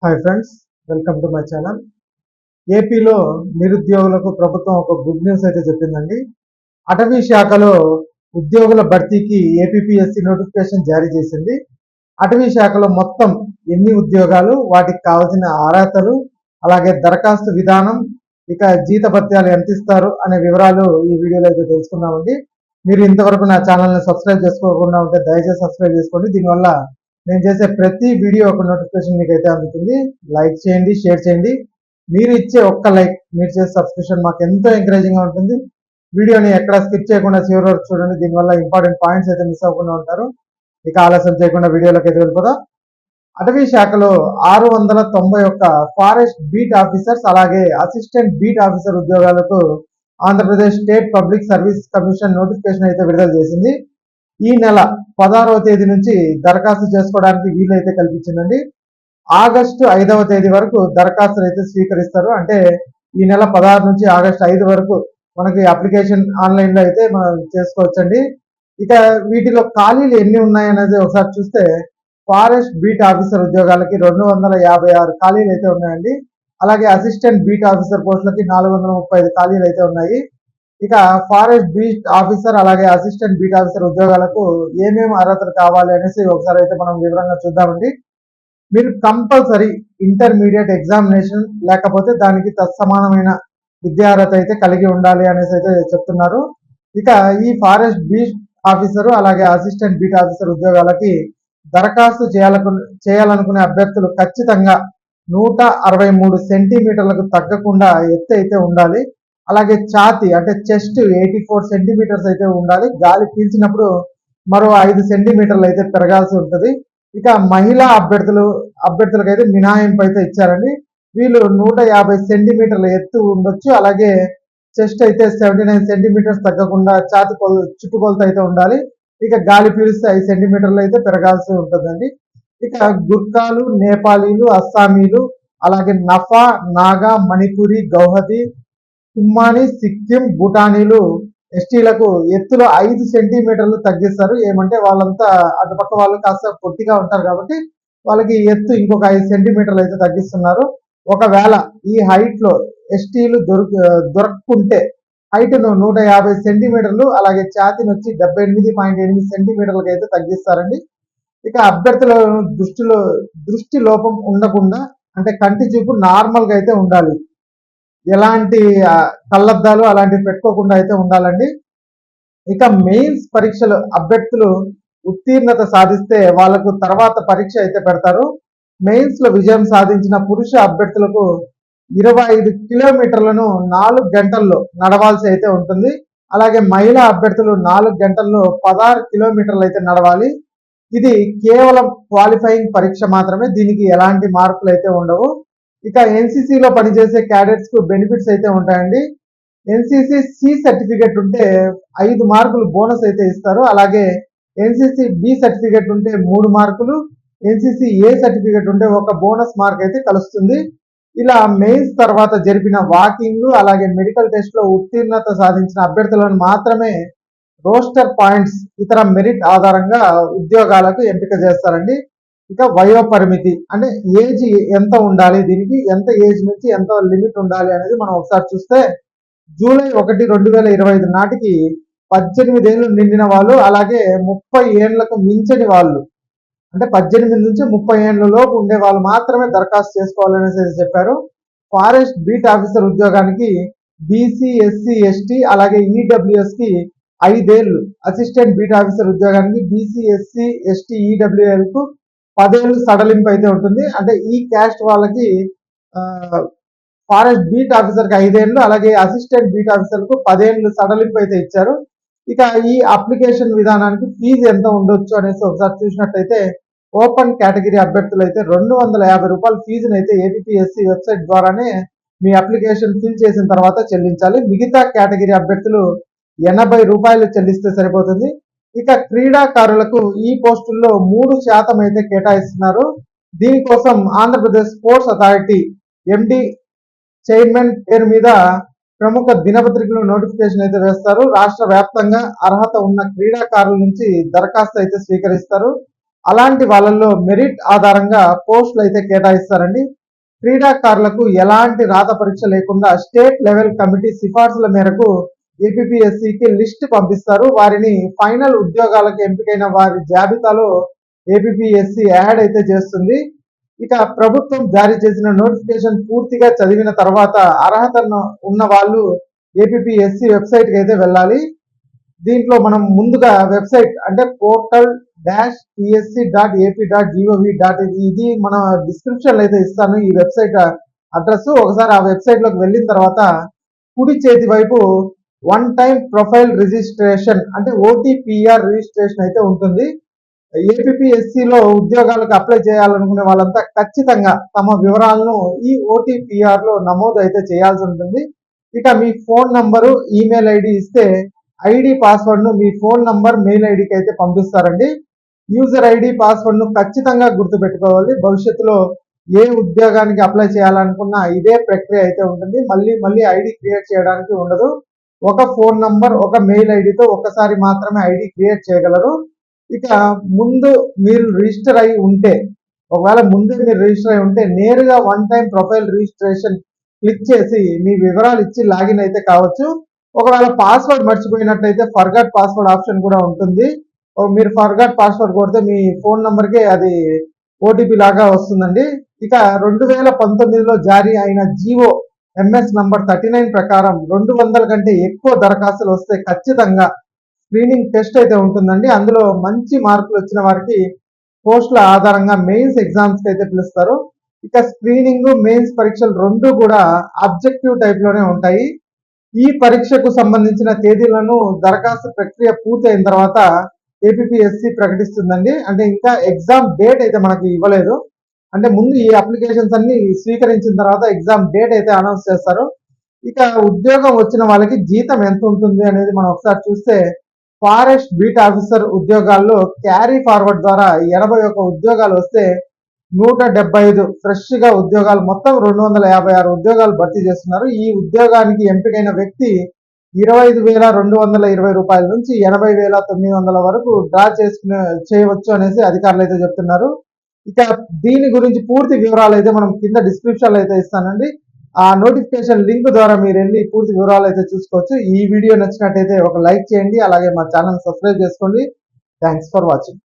Hi friends, welcome to my channel. ఏపీలో నిరుద్యోగులకు ప్రభుత్వం ఒక గుడ్ న్యూస్ అయితే చెప్పిందండి. అటవీ శాఖలో ఉద్యోగుల భర్తీకి ఏపీపీఎస్సీ నోటిఫికేషన్ జారీ చేసింది. అటవీ శాఖలో మొత్తం ఎన్ని ఉద్యోగాలు, వాటికి కావాల్సిన అర్హతలు, అలాగే దరఖాస్తు విధానం, ఇక జీతభత్యాలు ఎంత ఇస్తారు అనే వివరాలు ఈ వీడియోలో అయితే తెలుసుకున్నామండి. మీరు ఇంతవరకు నా ఛానల్ని సబ్స్క్రైబ్ చేసుకోకుండా ఉంటే దయచేసి సబ్స్క్రైబ్ చేసుకోండి. దీనివల్ల నేను చేసే ప్రతి వీడియో ఒక నోటిఫికేషన్ మీకు అయితే అందుతుంది. లైక్ చేయండి, షేర్ చేయండి. మీరు ఇచ్చే ఒక్క లైక్, మీరు చేసే సబ్స్క్రిప్షన్ మాకు ఎంతో ఎంకరేజింగ్గా ఉంటుంది. వీడియోని ఎక్కడ స్కిప్ చేయకుండా చివరి వరకు చూడండి. దీనివల్ల ఇంపార్టెంట్ పాయింట్స్ అయితే మిస్ అవ్వకుండా ఉంటారు. ఇక ఆలస్యం చేయకుండా వీడియోలోకి అయితే వెళ్ళిపోదాం. అటవీ శాఖలో 691 ఫారెస్ట్ బీట్ ఆఫీసర్స్ అలాగే అసిస్టెంట్ బీట్ ఆఫీసర్ ఉద్యోగాలకు Andhra Pradesh state public service commission notification అయితే విడుదల చేసింది. ఈ నెల 16వ తేదీ నుంచి దరఖాస్తు చేసుకోవడానికి వీలైతే కల్పించిందండి. ఆగస్టు 5వ తేదీ వరకు దరఖాస్తులు అయితే స్వీకరిస్తారు. అంటే ఈ నెల 16 నుంచి ఆగస్టు 5 వరకు మనకి అప్లికేషన్ ఆన్లైన్లో అయితే మనం చేసుకోవచ్చండి. ఇక వీటిలో ఖాళీలు ఎన్ని ఉన్నాయనేది ఒకసారి చూస్తే ఫారెస్ట్ బీట్ ఆఫీసర్ ఉద్యోగాలకి 256 ఖాళీలు అయితే ఉన్నాయండి. అలాగే అసిస్టెంట్ బీట్ ఆఫీసర్ పోస్టులకి 435 ఖాళీలు అయితే ఉన్నాయి. ఇక ఫారెస్ట్ బీట్ ఆఫీసర్ అలాగే అసిస్టెంట్ బీట్ ఆఫీసర్ ఉద్యోగాలకు ఏమేమి అర్హతలు కావాలి అనేసి ఒకసారి అయితే మనం వివరంగా చూద్దామండి. మీరు కంపల్సరీ ఇంటర్మీడియట్ ఎగ్జామినేషన్ లేకపోతే దానికి తత్సమానమైన విద్యార్హత అయితే కలిగి ఉండాలి అనేసి అయితే చెప్తున్నారు. ఇక ఈ ఫారెస్ట్ బీట్ ఆఫీసరు అలాగే అసిస్టెంట్ బీట్ ఆఫీసర్ ఉద్యోగాలకి దరఖాస్తు చేయాలనుకునే అభ్యర్థులు ఖచ్చితంగా 163 సెంటీమీటర్లకు తగ్గకుండా ఎత్తు అయితే ఉండాలి. అలాగే ఛాతి అంటే చెస్ట్ 84 సెంటీమీటర్స్ అయితే ఉండాలి. గాలి పీల్చినప్పుడు మరో 5 సెంటీమీటర్లు అయితే పెరగాల్సి ఉంటుంది. ఇక మహిళా అభ్యర్థులకైతే మినహాయింపు అయితే ఇచ్చారండి. వీళ్ళు 150 సెంటీమీటర్ల ఎత్తు ఉండొచ్చు. అలాగే చెస్ట్ అయితే 79 సెంటీమీటర్స్ తగ్గకుండా ఛాతి చుట్టుకొలత అయితే ఉండాలి. ఇక గాలి పీలిస్తే 5 సెంటీమీటర్లు అయితే పెరగాల్సి ఉంటుందండి. ఇక గుర్ఖాలు, నేపాలీలు, అస్సామీలు, అలాగే నఫా, నాగా, మణిపురి, గౌహతి, కుమ్మాని, సిక్కిం, భూటానీలు ఎస్టీలకు ఎత్తులో 5 సెంటీమీటర్లు తగ్గిస్తారు. ఏమంటే వాళ్ళంతా అటుపక్క వాళ్ళు కాస్త పొట్టిగా ఉంటారు కాబట్టి వాళ్ళకి ఎత్తు ఇంకొక 5 సెంటీమీటర్లు అయితే తగ్గిస్తున్నారు. ఒకవేళ ఈ హైట్ లో ఎస్టీలు దొరక్కుంటే హైట్ ను 150 సెంటీమీటర్లు అలాగే ఛాతిని వచ్చి 78.8 సెంటీమీటర్లకు అయితే తగ్గిస్తారండి. ఇక అభ్యర్థుల దృష్టి లోపం ఉండకుండా అంటే కంటి చూపు నార్మల్ గా అయితే ఉండాలి. ఎలాంటి కళ్ళద్దాలు అలాంటివి పెట్టుకోకుండా అయితే ఉండాలండి. ఇక మెయిన్స్ పరీక్షలు అభ్యర్థులు ఉత్తీర్ణత సాధిస్తే వాళ్ళకు తర్వాత పరీక్ష అయితే పెడతారు. మెయిన్స్ లో విజయం సాధించిన పురుష అభ్యర్థులకు 25 కిలోమీటర్లను 4 గంటల్లో నడవాల్సి అయితే ఉంటుంది. అలాగే మహిళా అభ్యర్థులు 4 గంటల్లో 16 కిలోమీటర్లు అయితే నడవాలి. ఇది కేవలం క్వాలిఫైయింగ్ పరీక్ష మాత్రమే. దీనికి ఎలాంటి మార్కులు అయితే ఉండవు. ఇక ఎన్సీసీలో పనిచేసే క్యాడెట్స్ కు బెనిఫిట్స్ అయితే ఉంటాయండి. ఎన్సీసీ సి సర్టిఫికెట్ ఉంటే 5 మార్కులు బోనస్ అయితే ఇస్తారు. అలాగే ఎన్సీసీ బి సర్టిఫికెట్ ఉంటే 3 మార్కులు, ఎన్సీసీ ఏ సర్టిఫికెట్ ఉంటే 1 బోనస్ మార్క్ అయితే కలుస్తుంది. ఇలా మెయిన్స్ తర్వాత జరిపిన వాకింగ్ అలాగే మెడికల్ టెస్ట్ లో ఉత్తీర్ణత సాధించిన అభ్యర్థులను మాత్రమే రోస్టర్ పాయింట్స్ ఇతర మెరిట్ ఆధారంగా ఉద్యోగాలకు ఎంపిక చేస్తారండి. ఇక వయో పరిమితి అంటే ఏజ్ ఎంత ఉండాలి, దీనికి ఎంత ఏజ్ నుంచి ఎంత లిమిట్ ఉండాలి అనేది మనం ఒకసారి చూస్తే జూలై 1, 2025 నాటికి 18 ఏళ్ళు నిండిన వాళ్ళు అలాగే 30 ఏళ్లకు మించని వాళ్ళు అంటే 18 నుంచి 30 ఏళ్ళ లోపు ఉండే వాళ్ళు మాత్రమే దరఖాస్తు చేసుకోవాలనేసి చెప్పారు. ఫారెస్ట్ బీట్ ఆఫీసర్ ఉద్యోగానికి బీసీ, ఎస్సీ, ఎస్టీ అలాగే ఈడబ్ల్యూఎస్ కి 5 ఏళ్ళు, అసిస్టెంట్ బీట్ ఆఫీసర్ ఉద్యోగానికి బీసీ, ఎస్సీ, ఎస్టీ, ఈడబ్ల్యూఎల్ కు 10 ఏళ్ళు సడలింపు అయితే ఉంటుంది. అంటే ఈ క్యాస్ట్ వాళ్ళకి ఫారెస్ట్ బీట్ ఆఫీసర్ కి 5 ఏళ్ళు అలాగే అసిస్టెంట్ బీట్ ఆఫీసర్ కు 10 ఏళ్ళు సడలింపు అయితే ఇచ్చారు. ఇక ఈ అప్లికేషన్ విధానానికి ఫీజు ఎంత ఉండొచ్చు అనేసి ఒకసారి చూసినట్టయితే ఓపెన్ కేటగిరీ అభ్యర్థులు అయితే 250 రూపాయల ఫీజును అయితే ఏపీఎస్సీ వెబ్సైట్ ద్వారానే మీ అప్లికేషన్ ఫిల్ చేసిన తర్వాత చెల్లించాలి. మిగతా కేటగిరీ అభ్యర్థులు 80 రూపాయలు చెల్లిస్తే సరిపోతుంది. ఇక క్రీడాకారులకు ఈ పోస్టుల్లో 3% అయితే కేటాయిస్తున్నారు. దీనికోసం ఆంధ్రప్రదేశ్ స్పోర్ట్స్ అథారిటీ ఎండి చైర్మన్ పేరు మీద ప్రముఖ దినపత్రికలు నోటిఫికేషన్ అయితే వేస్తారు. రాష్ట్ర వ్యాప్తంగా అర్హత ఉన్న క్రీడాకారుల నుంచి దరఖాస్తు అయితే స్వీకరిస్తారు. అలాంటి వాళ్ళల్లో మెరిట్ ఆధారంగా పోస్టులు అయితే కేటాయిస్తారండి. క్రీడాకారులకు ఎలాంటి రాత పరీక్ష లేకుండా స్టేట్ లెవెల్ కమిటీ సిఫార్సుల మేరకు ఏపీఎస్సికి లిస్ట్ పంపిస్తారు. వారిని ఫైనల్ ఉద్యోగాలకు ఎంపికైన వారి జాబితాలో ఏపీఎస్సి యాడ్ అయితే చేస్తుంది. ఇక ప్రభుత్వం జారీ చేసిన నోటిఫికేషన్ పూర్తిగా చదివిన తర్వాత అర్హత ఉన్న వాళ్ళు ఏపీఎస్సి వెబ్సైట్ కి అయితే వెళ్ళాలి. దీంట్లో మనం ముందుగా వెబ్సైట్ అంటే portal-psc.ap.gov.in ఇది మన డిస్క్రిప్షన్ అయితే ఇస్తాను ఈ వెబ్సైట్ అడ్రస్. ఒకసారి ఆ వెబ్సైట్ లోకి వెళ్ళిన తర్వాత కుడి చేతి వైపు వన్ టైం ప్రొఫైల్ రిజిస్ట్రేషన్ అంటే ఓటీపీఆర్ రిజిస్ట్రేషన్ అయితే ఉంటుంది. ఏపీఎస్సిలో ఉద్యోగాలకు అప్లై చేయాలనుకునే వాళ్ళంతా ఖచ్చితంగా తమ వివరాలను ఈ ఓటీపీఆర్ లో నమోదు అయితే చేయాల్సి ఉంటుంది. ఇక మీ ఫోన్ నంబరు ఈమెయిల్ ఐడి ఇస్తే ఐడి పాస్వర్డ్ ను మీ ఫోన్ నంబర్ మెయిల్ ఐడికి అయితే పంపిస్తారండి. యూజర్ ఐడి పాస్వర్డ్ ను ఖచ్చితంగా గుర్తుపెట్టుకోవాలి. భవిష్యత్తులో ఏ ఉద్యోగానికి అప్లై చేయాలనుకున్నా ఇదే ప్రక్రియ అయితే ఉంటుంది. మళ్ళీ ఐడి క్రియేట్ చేయడానికి ఉండదు. ఒక ఫోన్ నంబర్ ఒక మెయిల్ ఐడితో ఒక్కసారి మాత్రమే ఐడి క్రియేట్ చేయగలరు. ఇక ముందు మీరు రిజిస్టర్ అయి ఉంటే ఒకవేళ ముందే మీరు రిజిస్టర్ అయి ఉంటే నేరుగా one time profile registration click చేసి మీ వివరాలు ఇచ్చి లాగిన్ అయితే కావచ్చు. ఒకవేళ పాస్వర్డ్ మర్చిపోయినట్లయితే ఫర్గాట్ పాస్వర్డ్ ఆప్షన్ కూడా ఉంటుంది. మీరు ఫర్గాట్ పాస్వర్డ్ కొడితే మీ ఫోన్ నంబర్కే అది ఓటీపీ లాగా వస్తుందండి. ఇక 2019లో జారీ అయిన జిఓ ఎంఎస్ నంబర్ 39 ప్రకారం 200 కంటే ఎక్కువ దరఖాస్తులు వస్తే ఖచ్చితంగా స్క్రీనింగ్ టెస్ట్ అయితే ఉంటుందండి. అందులో మంచి మార్కులు వచ్చిన వారికి పోస్టుల ఆధారంగా మెయిన్స్ ఎగ్జామ్స్ అయితే పిలుస్తారు. ఇక స్క్రీనింగ్ మెయిన్స్ పరీక్షలు రెండు కూడా ఆబ్జెక్టివ్ టైప్ లోనే ఉంటాయి. ఈ పరీక్షకు సంబంధించిన తేదీలను దరఖాస్తు ప్రక్రియ పూర్తయిన తర్వాత ఏపీఎస్సి ప్రకటిస్తుందండి. అంటే ఇంకా ఎగ్జామ్ డేట్ అయితే మనకి ఇవ్వలేదు. అంటే ముందు ఈ అప్లికేషన్స్ అన్ని స్వీకరించిన తర్వాత ఎగ్జామ్ డేట్ అయితే అనౌన్స్ చేస్తారు. ఇక ఉద్యోగం వచ్చిన వాళ్ళకి జీతం ఎంత ఉంటుంది అనేది మనం ఒకసారి చూస్తే ఫారెస్ట్ బీట్ ఆఫీసర్ ఉద్యోగాల్లో క్యారీ ఫార్వర్డ్ ద్వారా 81 ఉద్యోగాలు వస్తే 175 ఫ్రెష్ గా ఉద్యోగాలు మొత్తం 256 ఉద్యోగాలు భర్తీ చేస్తున్నారు. ఈ ఉద్యోగానికి ఎంపికైన వ్యక్తి 25,220 రూపాయల నుంచి 80,900 వరకు డ్రా చేయవచ్చు అనేసి అధికారులు అయితే చెప్తున్నారు. ఇక దీని గురించి పూర్తి వివరాలు అయితే మనం కింద డిస్క్రిప్షన్ లో అయితే ఇస్తానండి. ఆ నోటిఫికేషన్ లింక్ ద్వారా మీరు వెళ్ళి పూర్తి వివరాలు అయితే చూసుకోవచ్చు. ఈ వీడియో నచ్చినట్టయితే ఒక లైక్ చేయండి, అలాగే మా ఛానల్ సబ్స్క్రైబ్ చేసుకోండి. Thanks for watching.